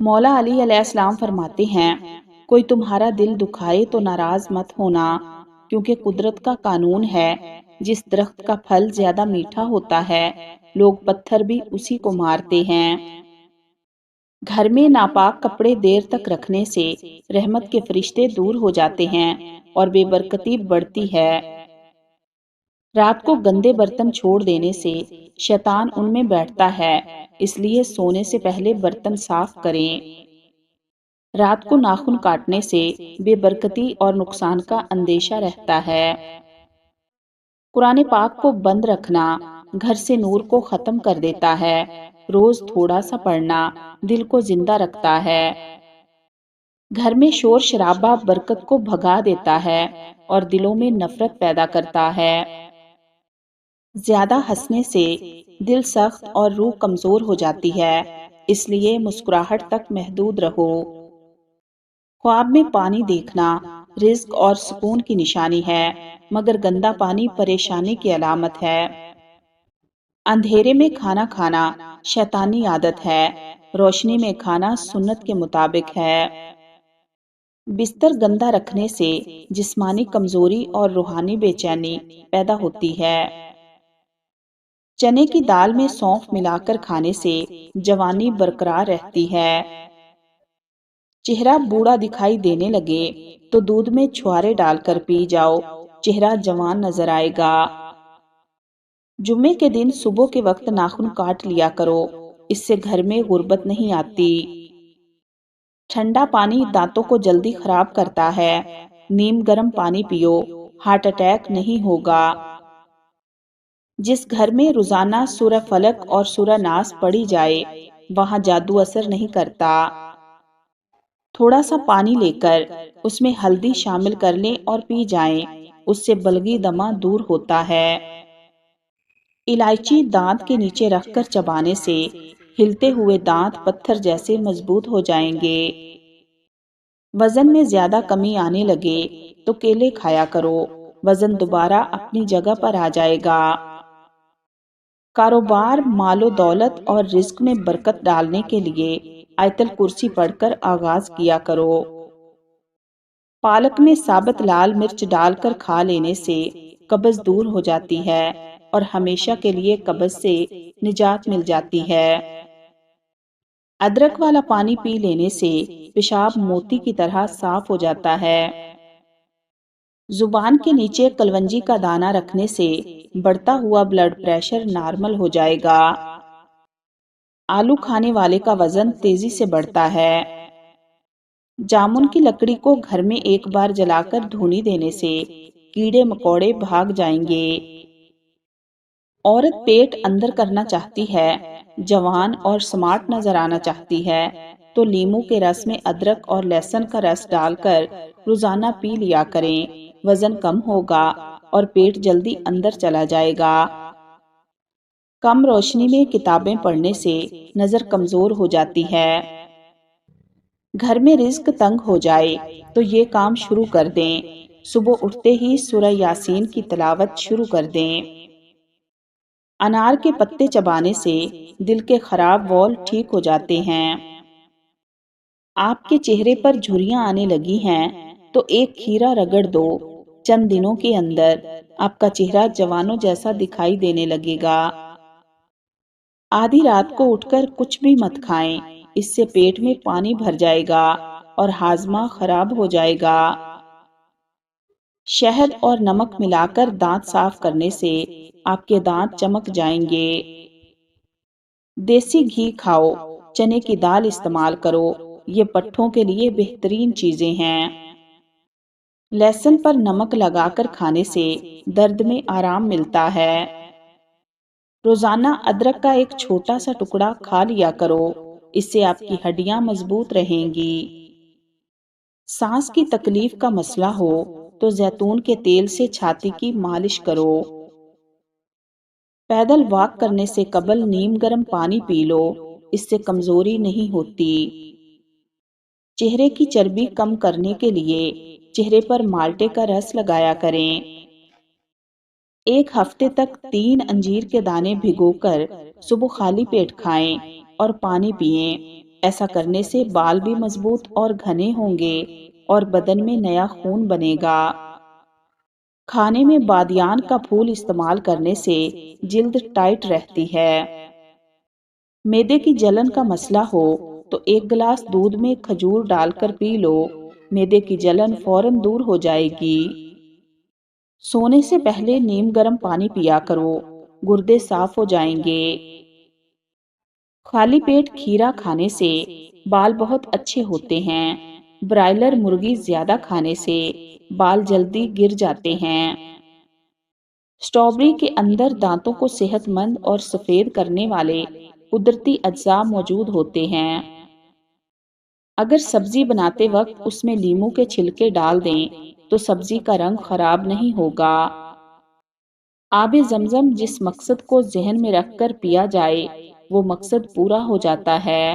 مولا علی علیہ السلام فرماتے ہیں، کوئی تمہارا دل دکھائے تو ناراض مت ہونا، کیونکہ قدرت کا قانون ہے، جس درخت کا پھل زیادہ میٹھا ہوتا ہے لوگ پتھر بھی اسی کو مارتے ہیں۔ گھر میں ناپاک کپڑے دیر تک رکھنے سے رحمت کے فرشتے دور ہو جاتے ہیں اور بے برکتی بڑھتی ہے۔ رات کو گندے برتن چھوڑ دینے سے شیطان ان میں بیٹھتا ہے، اس لیے سونے سے پہلے برتن صاف کریں۔ رات کو ناخن کاٹنے سے بے برکتی اور نقصان کا اندیشہ رہتا ہے۔ قرآن پاک کو بند رکھنا گھر سے نور کو ختم کر دیتا ہے۔ روز تھوڑا سا پڑھنا دل کو زندہ رکھتا ہے۔ گھر میں شور شرابہ برکت کو بھگا دیتا ہے اور دلوں میں نفرت پیدا کرتا ہے۔ زیادہ ہنسنے سے دل سخت اور روح کمزور ہو جاتی ہے، اس لیے مسکراہٹ تک محدود رہو۔ خواب میں پانی دیکھنا رزق اور سکون کی نشانی ہے، مگر گندا پانی پریشانی کی علامت ہے۔ اندھیرے میں کھانا کھانا شیطانی عادت ہے، روشنی میں کھانا سنت کے مطابق ہے۔ بستر گندا رکھنے سے جسمانی کمزوری اور روحانی بے چینی پیدا ہوتی ہے۔ چنے کی دال میں سونف ملا کر کھانے سے جوانی برقرار رہتی ہے۔ چہرہ بوڑھا دکھائی دینے لگے تو دودھ میں چھوارے ڈال کر پی جاؤ، چہرہ جوان نظر آئے گا۔ جمعے کے دن صبح کے وقت ناخن کاٹ لیا کرو، اس سے گھر میں غربت نہیں آتی۔ ٹھنڈا پانی دانتوں کو جلدی خراب کرتا ہے، نیم گرم پانی پیو، ہارٹ اٹیک نہیں ہوگا۔ جس گھر میں روزانہ سورہ فلق اور سورہ ناس پڑھی جائے وہاں جادو اثر نہیں کرتا۔ تھوڑا سا پانی لے کر اس میں ہلدی شامل کر لیں اور پی جائیں، اس سے بلغی دمہ دور ہوتا ہے۔ الائچی دانت کے نیچے رکھ کر چبانے سے ہلتے ہوئے دانت پتھر جیسے مضبوط ہو جائیں گے۔ وزن میں زیادہ کمی آنے لگے تو کیلے کھایا کرو، وزن دوبارہ اپنی جگہ پر آ جائے گا۔ کاروبار، مال و دولت اور رزق میں برکت ڈالنے کے لیے آیت الکرسی پڑھ کر آغاز کیا کرو۔ پالک میں ثابت لال مرچ ڈال کر کھا لینے سے قبض دور ہو جاتی ہے اور ہمیشہ کے لیے قبض سے نجات مل جاتی ہے۔ ادرک والا پانی پی لینے سے پیشاب موتی کی طرح صاف ہو جاتا ہے۔ زبان کے نیچے کلونجی کا دانہ رکھنے سے بڑھتا ہوا بلڈ پریشر نارمل ہو جائے گا۔ آلو کھانے والے کا وزن تیزی سے بڑھتا ہے۔ جامن کی لکڑی کو گھر میں ایک بار جلا کر دھونی دینے سے کیڑے مکوڑے بھاگ جائیں گے۔ عورت پیٹ اندر کرنا چاہتی ہے، جوان اور سمارٹ نظر آنا چاہتی ہے تو لیموں کے رس میں ادرک اور لہسن کا رس ڈال کر روزانہ پی لیا کریں، وزن کم ہوگا اور پیٹ جلدی اندر چلا جائے گا۔ کم روشنی میں کتابیں پڑھنے سے نظر کمزور ہو جاتی ہے۔ گھر میں رزق تنگ ہو جائے تو یہ کام شروع کر دیں، صبح اٹھتے ہی سورہ یاسین کی تلاوت شروع کر دیں۔ انار کے پتے چبانے سے دل کے خراب وال ٹھیک ہو جاتے ہیں۔ آپ کے چہرے پر جھریاں آنے لگی ہیں تو ایک کھیرا رگڑ دو، چند دنوں کے اندر آپ کا چہرہ جوانوں جیسا دکھائی دینے لگے گا۔ آدھی رات کو اٹھ کر کچھ بھی مت کھائیں، اس سے پیٹ میں پانی بھر جائے گا اور ہاضمہ خراب ہو جائے گا۔ شہد اور نمک ملا کر دانت صاف کرنے سے آپ کے دانت چمک جائیں گے۔ دیسی گھی کھاؤ، چنے کی دال استعمال کرو، یہ پٹھوں کے لیے بہترین چیزیں ہیں۔ لہسن پر نمک لگا کر کھانے سے درد میں آرام ملتا ہے۔ روزانہ ادرک کا ایک چھوٹا سا ٹکڑا کھا لیا کرو، اس سے آپ کی ہڈیاں مضبوط رہیں گی۔ سانس کی تکلیف کا مسئلہ ہو تو زیتون کے تیل سے چھاتی کی مالش کرو۔ پیدل واک کرنے سے قبل نیم گرم پانی پی لو، اس سے کمزوری نہیں ہوتی۔ چہرے کی چربی کم کرنے کے لیے چہرے پر مالٹے کا رس لگایا کریں۔ ایک ہفتے تک 3 انجیر کے دانے بھگو کر صبح خالی پیٹ کھائیں اور پانی پئیں، ایسا کرنے سے بال بھی مضبوط اور گھنے ہوں گے اور بدن میں نیا خون بنے گا۔ کھانے میں بادیان کا پھول استعمال کرنے سے جلد ٹائٹ رہتی ہے۔ معدے کی جلن کا مسئلہ ہو تو ایک گلاس دودھ میں کھجور ڈال کر پی لو، معدے کی جلن فوراً دور ہو جائے گی۔ سونے سے پہلے نیم گرم پانی پیا کرو، گردے صاف ہو جائیں گے۔ خالی پیٹ کھیرا کھانے سے بال بہت اچھے ہوتے ہیں۔ برائلر مرغی زیادہ کھانے سے بال جلدی گر جاتے ہیں۔ اسٹرابیری کے اندر دانتوں کو صحت مند اور سفید کرنے والے قدرتی اجزاء موجود ہوتے ہیں۔ اگر سبزی بناتے وقت اس میں لیموں کے چھلکے ڈال دیں تو سبزی کا رنگ خراب نہیں ہوگا۔ آب زمزم جس مقصد کو ذہن میں رکھ کر پیا جائے وہ مقصد پورا ہو جاتا ہے۔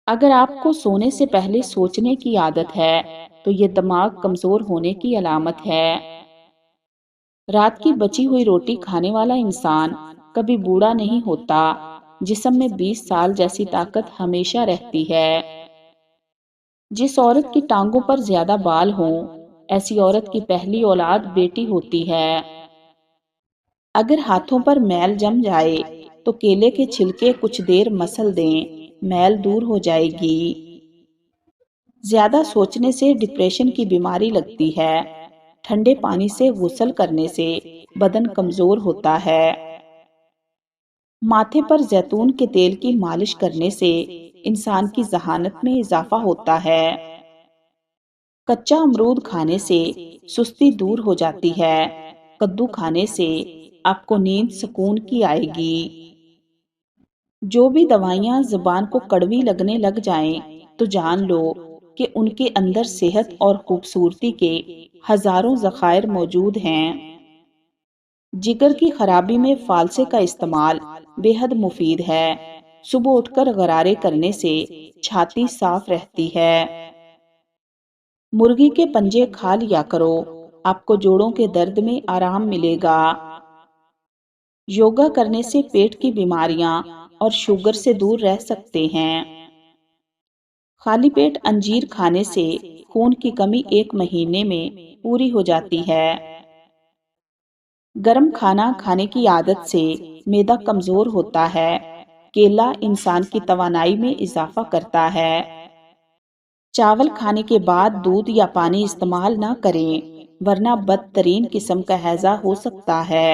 اگر آپ کو سونے سے پہلے سوچنے کی عادت ہے تو یہ دماغ کمزور ہونے کی علامت ہے۔ رات کی بچی ہوئی روٹی کھانے والا انسان کبھی بوڑھا نہیں ہوتا، جسم میں 20 سال جیسی طاقت ہمیشہ رہتی ہے۔ جس عورت کی ٹانگوں پر زیادہ بال ہوں، ایسی عورت کی پہلی اولاد بیٹی ہوتی ہے۔ اگر ہاتھوں پر میل جم جائے تو کیلے کے چھلکے کچھ دیر مسل دیں، میل دور ہو جائے گی۔ زیادہ سوچنے سے ڈپریشن کی بیماری لگتی ہے۔ ٹھنڈے پانی سے غسل کرنے سے بدن کمزور ہوتا ہے۔ ماتھے پر زیتون کے تیل کی مالش کرنے سے انسان کی ذہانت میں اضافہ ہوتا ہے۔ کچا امرود کھانے سے سستی دور ہو جاتی ہے۔ کدو کھانے سے آپ کو نیند سکون کی آئے گی۔ جو بھی دوائیاں زبان کو کڑوی لگنے لگ جائیں تو جان لو کہ ان کے اندر صحت اور خوبصورتی کے ہزاروں ذخائر موجود ہیں۔ جگر کی خرابی میں فالسے کا استعمال بے حد مفید ہے۔ صبح اٹھ کر غرارے کرنے سے چھاتی صاف رہتی ہے۔ مرغی کے پنجے کھا لیا کرو، آپ کو جوڑوں کے درد میں آرام ملے گا۔ یوگا کرنے سے پیٹ کی بیماریاں اور شوگر سے دور رہ سکتے ہیں۔ خالی پیٹ انجیر کھانے سے خون کی کمی 1 مہینے میں پوری ہو جاتی ہے۔ گرم کھانا کھانے کی عادت سے معدہ کمزور ہوتا ہے۔ کیلا انسان کی توانائی میں اضافہ کرتا ہے۔ چاول کھانے کے بعد دودھ یا پانی استعمال نہ کریں ورنہ بدترین قسم کا ہیضہ ہو سکتا ہے۔